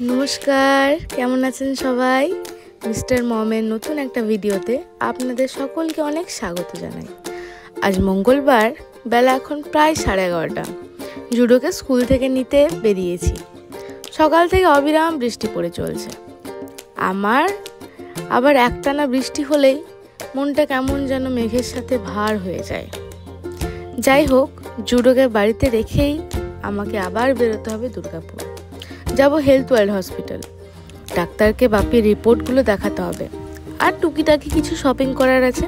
নমস্কার, কেমন আছেন সবাই? মিস্টার মমের নতুন একটা ভিডিওতে আপনাদের সকলকে অনেক স্বাগত জানাই। আজ মঙ্গলবার, বেলা এখন প্রায় 11:30। জুডোকে স্কুল থেকে নিতে বেরিয়েছি। সকাল থেকে অবিরাম বৃষ্টি পড়ে চলছে। আমার আবার একটানা বৃষ্টি হলেই মনটা কেমন যেন মেঘের সাথে ভার হয়ে যায়। যাই হোক, জুডোকে বাড়িতে রেখেই আমাকে আবার বেরোতে হবে দুর্গাপুর। যাব হেলথ ওয়ার্ল্ড হসপিটাল। ডাক্তারকে বাপির রিপোর্টগুলো দেখাতে হবে, আর টুকিটাকি কিছু শপিং করার আছে।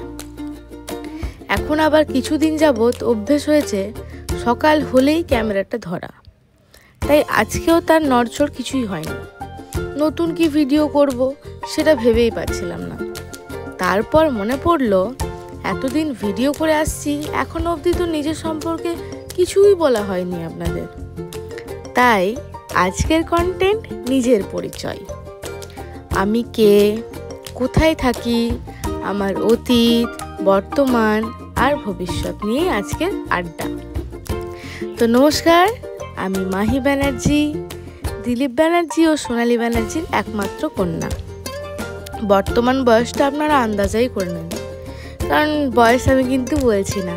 এখন আবার কিছুদিন যাবৎ অভ্যেস হয়েছে সকাল হলেই ক্যামেরাটা ধরা, তাই আজকেও তার নড়চড় কিছুই হয়নি। নতুন কি ভিডিও করব সেটা ভেবেই পাচ্ছিলাম না। তারপর মনে পড়লো, এতদিন ভিডিও করে আসছি, এখনো অবধি তো নিজের সম্পর্কে কিছুই বলা হয়নি আপনাদের। তাই আজকের কন্টেন্ট নিজের পরিচয়। আমি কে, কোথায় থাকি, আমার অতীত, বর্তমান আর ভবিষ্যৎ নিয়ে আজকের আড্ডা। তো নমস্কার, আমি মাহি ব্যানার্জি, দিলীপ ব্যানার্জি ও সোনালী ব্যানার্জির একমাত্র কন্যা। বর্তমান বয়সটা আপনারা আন্দাজাই করে নেন, কারণ বয়স আমি কিন্তু বলছি না।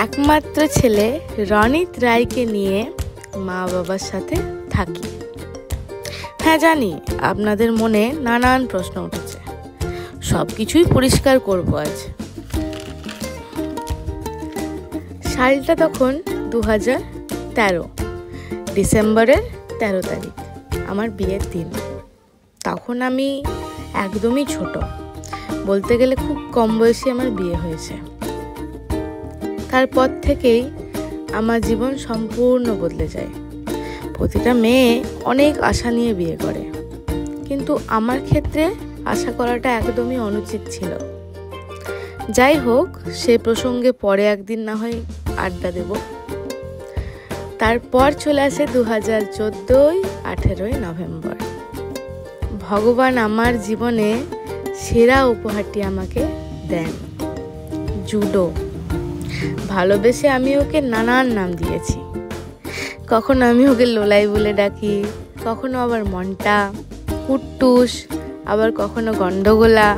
একমাত্র ছেলে রনিত রায়কে নিয়ে মা বাবার সাথে থাকি। হ্যাঁ, জানি আপনাদের মনে নানান প্রশ্ন উঠেছে, সব কিছুই পরিষ্কার করব আজ। সালটা তখন 2013, ডিসেম্বরের 13 তারিখ, আমার বিয়ের দিন। তখন আমি একদমই ছোট, বলতে গেলে খুব কম বয়সে আমার বিয়ে হয়েছে। তারপর থেকেই আমার জীবন সম্পূর্ণ বদলে যায়। প্রতিটা মেয়ে অনেক আশা নিয়ে বিয়ে করে, কিন্তু আমার ক্ষেত্রে আশা করাটা একদমই অনুচিত ছিল। যাই হোক, সে প্রসঙ্গে পরে একদিন না হয় আড্ডা দেব। তারপর চলে আসে 2014, 18 নভেম্বর। ভগবান আমার জীবনে সেরা উপহারটি আমাকে দেন, জুডো। ভালোবেসে আমি ওকে নানান নাম দিয়েছি। কখনো আমি ওকে লোলাই বলে ডাকি, কখনো আবার মন্টা, কুট্টুস, আবার কখনো গন্ডগোলা,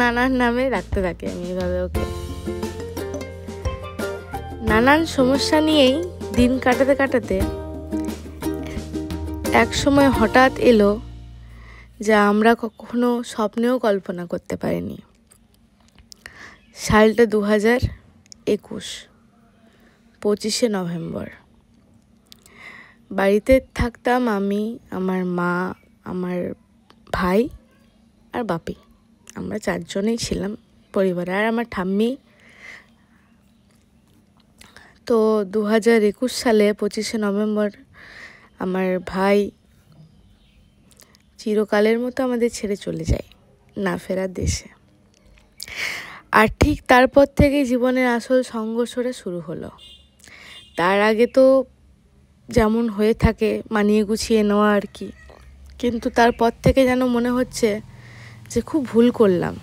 নানান নামে রাখতে থাকি আমি এভাবে ওকে। নানান সমস্যা নিয়েই দিন কাটাতে কাটাতে এক সময় হঠাৎ এলো, যা আমরা কখনো স্বপ্নেও কল্পনা করতে পারিনি। সালটা 2021, 25 নভেম্বর। বাড়িতে থাকতাম আমি, আমার মা, আমার ভাই আর বাপি। আমরা 4 জনেই ছিলাম পরিবারে, আর আমার ঠাম্মি। তো 2021 সালে 25 নভেম্বর আমার ভাই চিরকালের মতো আমাদের ছেড়ে চলে যায় না ফেরার দেশে। আর ঠিক তারপর থেকে জীবনের আসল সংঘর্ষটা শুরু হলো। তার আগে তো যেমন হয়ে থাকে মানিয়ে গুছিয়ে নেওয়া আর কি, কিন্তু তারপর থেকে যেন মনে হচ্ছে যে খুব ভুল করলাম,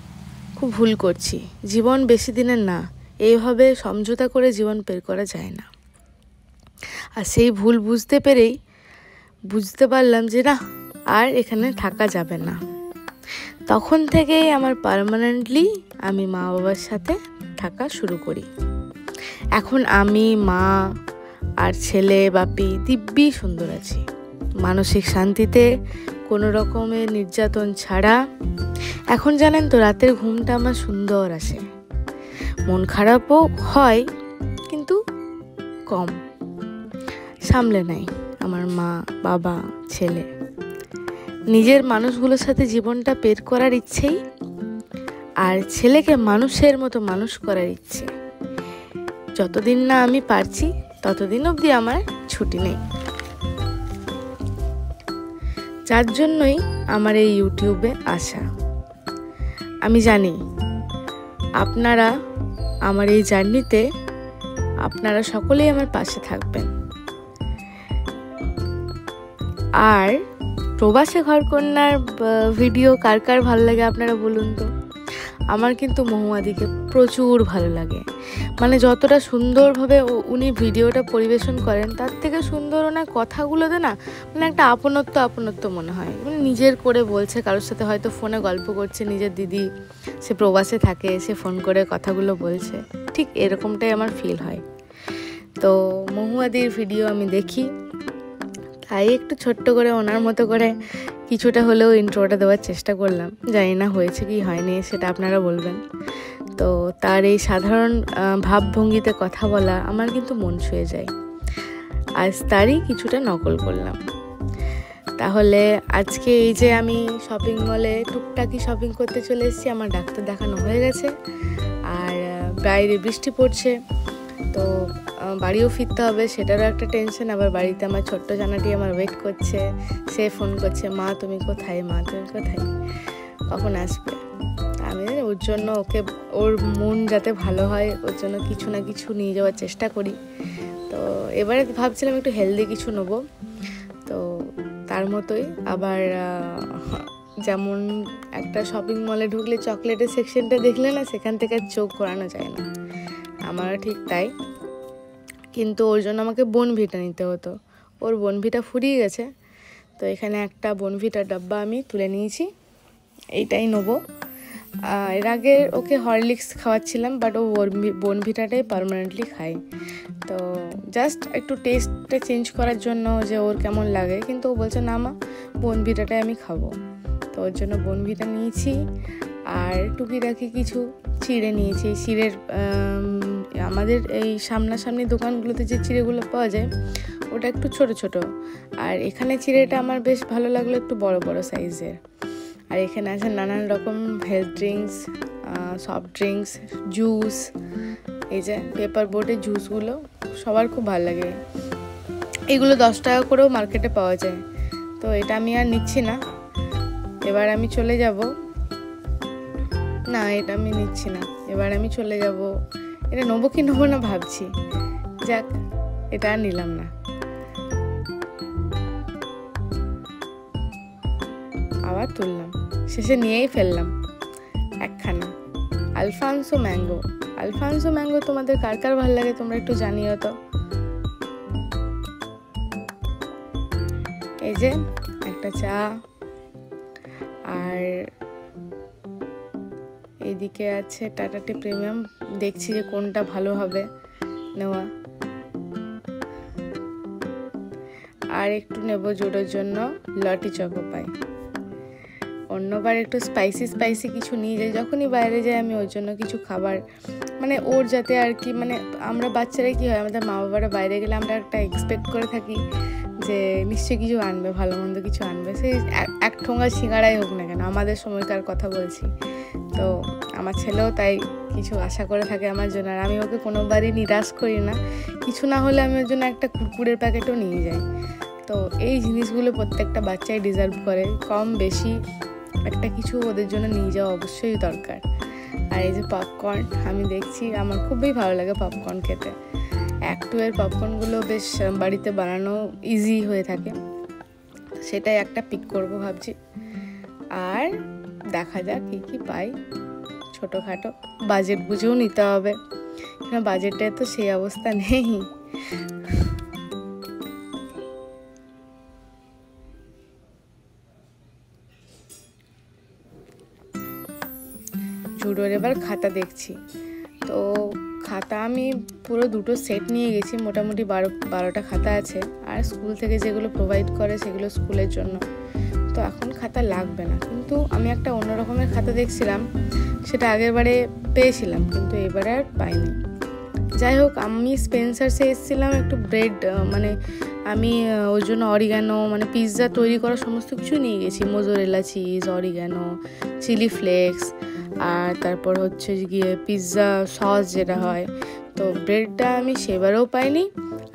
খুব ভুল করছি। জীবন বেশি দিনের না, এইভাবে সমঝোতা করে জীবন বের করা যায় না। আর সেই ভুল বুঝতে পারলাম যে না, আর এখানে থাকা যাবে না। তখন থেকেই আমার পার্মানেন্টলি আমি মা বাবার সাথে থাকা শুরু করি। এখন আমি, মা আর ছেলে বাপি দিব্যি সুন্দর আছি, মানসিক শান্তিতে, কোনো রকমের নির্যাতন ছাড়া। এখন জানেন তো, রাতের ঘুমটা আমার সুন্দর আসে। মন খারাপও হয়, কিন্তু কম। সামলে নেয় আমার মা, বাবা, ছেলে। নিজের মানুষগুলোর সাথে জীবনটা পের করার ইচ্ছেই, আর ছেলেকে মানুষের মতো মানুষ করার ইচ্ছে। যতদিন না আমি পারছি ততদিন অবধি আমার ছুটি নেই। যার জন্যই আমার এই ইউটিউবে আসা। আমি জানি আপনারা আমার এই জার্নিতে, আপনারা সকলেই আমার পাশে থাকবেন। আর প্রবাসে ঘরকন্যার ভিডিও কার কার ভালো লাগে আপনারা বলুন তো। আমার কিন্তু মহুয়াদিকে প্রচুর ভালো লাগে। মানে যতটা সুন্দরভাবে উনি ভিডিওটা পরিবেশন করেন তার থেকে সুন্দর ওনার কথাগুলোতে না মানে একটা আপনত্ব মনে হয়, মানে নিজের করে বলছে, কারোর সাথে হয়তো ফোনে গল্প করছে, নিজের দিদি সে প্রবাসে থাকে, সে ফোন করে কথাগুলো বলছে, ঠিক এরকমটাই আমার ফিল হয়। তো মহুয়াদির ভিডিও আমি দেখি, তাই একটু ছোট্ট করে ওনার মতো করে কিছুটা হলেও ইন্ট্রোটা দেওয়ার চেষ্টা করলাম। জানি না হয়েছে কি হয়নি সেটা আপনারা বলবেন। তো তার এই সাধারণ ভাবভঙ্গিতে কথা বলা আমার কিন্তু মন ছুঁয়ে যায়, আজ তারই কিছুটা নকল করলাম। তাহলে আজকে এই যে আমি শপিং মলে টুকটাকি শপিং করতে চলে এসেছি, আমার ডাক্তার দেখানো হয়ে গেছে, আর বাইরে বৃষ্টি পড়ছে, তো বাড়িও ফিরতে হবে, সেটারও একটা টেনশন। আবার বাড়িতে আমার ছোট্ট জানাটি আমার ওয়েট করছে, সে ফোন করছে, মা তুমি কোথায়, মা তুমি কোথায়, কখন আসবে। আমি ওর জন্য ওর মন যাতে ভালো হয় ওর জন্য কিছু না কিছু নিয়ে যাওয়ার চেষ্টা করি। তো এবারে ভাবছিলাম একটু হেলদি কিছু নেবো, তো তার মতোই আবার যেমন একটা শপিং মলে ঢুকলে চকলেটের সেকশনটা দেখলে না সেখান থেকে চোখ ঘোরানো যায় না, আমারও ঠিক তাই। কিন্তু ওর জন্য আমাকে বোনভিটা নিতে হতো, ওর বোনভিটা ফুরিয়ে গেছে, তো এখানে একটা বোনভিটার ডাব্বা আমি তুলে নিয়েছি, এইটাই নেবো। এর আগে ওকে হরলিক্স খাওয়াচ্ছিলাম, বাট ও বোনভিটাটাই পার্মানেন্টলি খায়, তো জাস্ট একটু টেস্টটা চেঞ্জ করার জন্য যে ওর কেমন লাগে, কিন্তু ও বলছে না মা বোনভিটাটাই আমি খাবো, তো ওর জন্য বোনভিটা নিয়েছি। আর টুকিটাকি কিছু চিড়ে নিয়েছি, চিড়ের আমাদের এই সামনাসামনি দোকানগুলোতে যে চিড়েগুলো পাওয়া যায় ওটা একটু ছোট ছোট, আর এখানে চিড়েটা আমার বেশ ভালো লাগলো একটু বড় বড় সাইজের। আর এখানে আছে নানান রকম health drinks, soft drinks, juice, এই যে পেপার বোটের জুসগুলো সবার খুব ভালো লাগে, এগুলো 10 টাকা করেও মার্কেটে পাওয়া যায়, তো এটা আমি আর নিচ্ছি না। এবার আমি চলে যাব, না এটা আমি নিচ্ছি না, এবার আমি চলে যাব, এটা নেবো কি নেবো না ভাবছি, যাক এটা আর নিলাম না। আবার তুললাম, শেষে নিয়েই ফেললাম একখানা আলফানসো ম্যাঙ্গো। আলফানসো ম্যাঙ্গো তোমাদের কার কার ভালো লাগে তোমরা একটু জানিও তো। এই যে একটা চা, আর এইদিকে আছে টাটা টি প্রিমিয়াম, দেখছি যে কোনটা ভালো হবে নেওয়া। আর একটু নেব জোড়োর জন্য লটি চকো পাই। অন্যবার একটু স্পাইসি কিছু নিয়ে যাই, যখনই বাইরে যাই আমি ওর জন্য কিছু খাবার, মানে ওর যাতে আর কি, মানে আমরা বাচ্চারা কি হয় আমাদের মা বাবারা বাইরে গেলে আমরা একটা এক্সপেক্ট করে থাকি যে নিশ্চয়ই কিছু আনবে, ভালো মন্দ কিছু আনবে, সেই এক ঠোঙা সিঙ্গাড়াই হোক না কেন, আমাদের সময়কার কথা বলছি। তো আমার ছেলেও তাই কিছু আশা করে থাকে আমার জন্য, আর আমি ওকে কোনোবারই নিরাশ করি না, কিছু না হলে আমি ওর জন্য একটা কুরকুরের প্যাকেটও নিয়ে যাই। তো এই জিনিসগুলো প্রত্যেকটা বাচ্চাই ডিজার্ভ করে, কম বেশি একটা কিছু ওদের জন্য নিয়ে যাওয়া অবশ্যই দরকার। আর এই যে পপকর্ন, আমি দেখছি আমার খুবই ভালো লাগে পপকর্ন খেতে, অ্যাক্টুয়ের পপকর্নগুলো বেশ বাড়িতে বানানো ইজি হয়ে থাকে, সেটাই একটা পিক করব ভাবছি। আর দেখা যাক কি পাই, ছোটোখাটো বাজেট বুঝেও নিতে হবে, বাজেটে তো সেই অবস্থা নেই। জুডোর এবার খাতা দেখছি, তো খাতা আমি পুরো 2টো সেট নিয়ে গেছি, মোটামুটি 12টা খাতা আছে, আর স্কুল থেকে যেগুলো প্রোভাইড করে সেগুলো স্কুলের জন্য, তো এখন খাতা লাগবে না। কিন্তু আমি একটা অন্য রকমের খাতা দেখছিলাম, সেটা আগের বারে পেয়েছিলাম কিন্তু এবারে আর পাইনি। যাই হোক, আমি স্পেন্সার্সে এসেছিলাম একটু ব্রেড, মানে আমি ওর জন্য অরিগ্যানো, মানে পিৎজা তৈরি করা সমস্ত কিছু নিয়ে গেছি, মোজোরেলা চিজ, অরিগ্যানো, চিলি ফ্লেক্স, আর তারপর হচ্ছে গিয়ে পিৎজা সস যেটা হয়। তো ব্রেডটা আমি সেবারেও পাইনি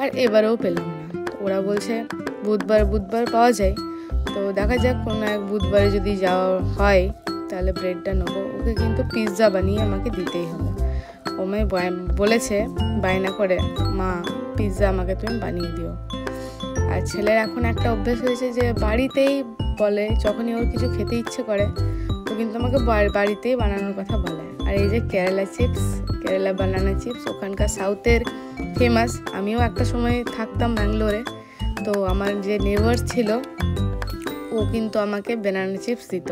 আর এবারেও পেলাম না, তো ওরা বলছে বুধবার পাওয়া যায়, তো দেখা যাক কোনো এক বুধবারে যদি যাওয়া হয় তাহলে ব্রেডটা নেবো। ওকে কিন্তু পিৎজা বানিয়ে আমাকে দিতেই হবে, ও আমায় বলেছে বায়না করে, মা পিৎজা আমাকে তুমি বানিয়ে দিও। আর ছেলের এখন একটা অভ্যেস হয়েছে যে বাড়িতেই বলে, যখনই ওর কিছু খেতে ইচ্ছে করে ও কিন্তু আমাকে বাড়িতেই বানানোর কথা বলে, আর আর এই যে Kerala chips, Kerala banana chips ওখানকার সাউথের ফেমাস। আমিও একটা সময় থাকতাম ব্যাঙ্গালোরে, তো আমার যে নেবার ছিল ও কিন্তু আমাকে বানানা চিপস দিত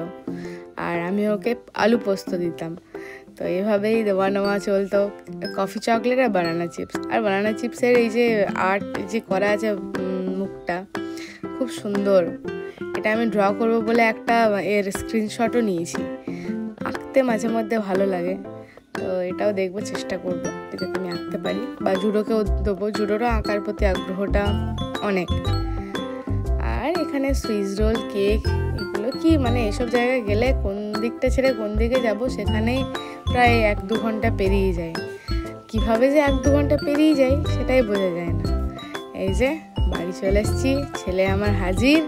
আর আমি ওকে আলু পোস্ত দিতাম। তো এভাবেই দেওয়া নেওয়া চলতো, কফি চকলেট আর বানানা চিপস। আর বানানা চিপসের এই যে আর্ট যে করা আছে মুখটা খুব সুন্দর, এটা আমি ড্র করবো বলে একটা এর স্ক্রিনশটও নিয়েছি। আঁকতে মাঝে মধ্যে ভালো লাগে, তো এটাও দেখবো, চেষ্টা করবো যাতে আমি আঁকতে পারি, বা জুডোকেও দেবো, জুডোরও আঁকার প্রতি আগ্রহটা অনেক। আর এখানে সুইস রোল, কেক, এগুলো কি মানে এসব জায়গায় গেলে কোন দিকটা ছেড়ে কোন দিকে যাব সেখানেই প্রায় 1-2 ঘন্টা পেরিয়ে যায়। কিভাবে যে 1-2 ঘন্টা পেরিয়ে যায় সেটাই বোঝা যায় না। এই যে বাড়ি চলে এসেছি, ছেলে আমার হাজির।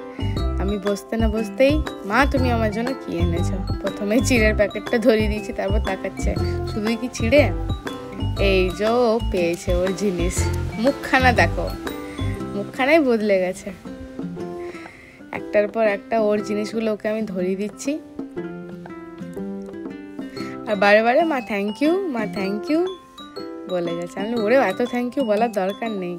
আমি বসতে না বসতেই, মা তুমি আমার জন্য কি এনেছো? প্রথমে চিড়ের প্যাকেটটা ধরিয়ে দিয়েছি, তারপর তাকাচ্ছে শুধুই কি চিড়ে। এই যে পেয়েছে ওর জিনিস, মুখখানা দেখো, মুখখানাই বদলে গেছে। একটার পর একটা ওর জিনিসগুলো ওকে আমি ধরিয়ে দিচ্ছি, আর বারে বারে মা থ্যাংক ইউ, মা থ্যাংক ইউ বলে গেছে। আমি ওরে এত থ্যাংক ইউ বলার দরকার নেই,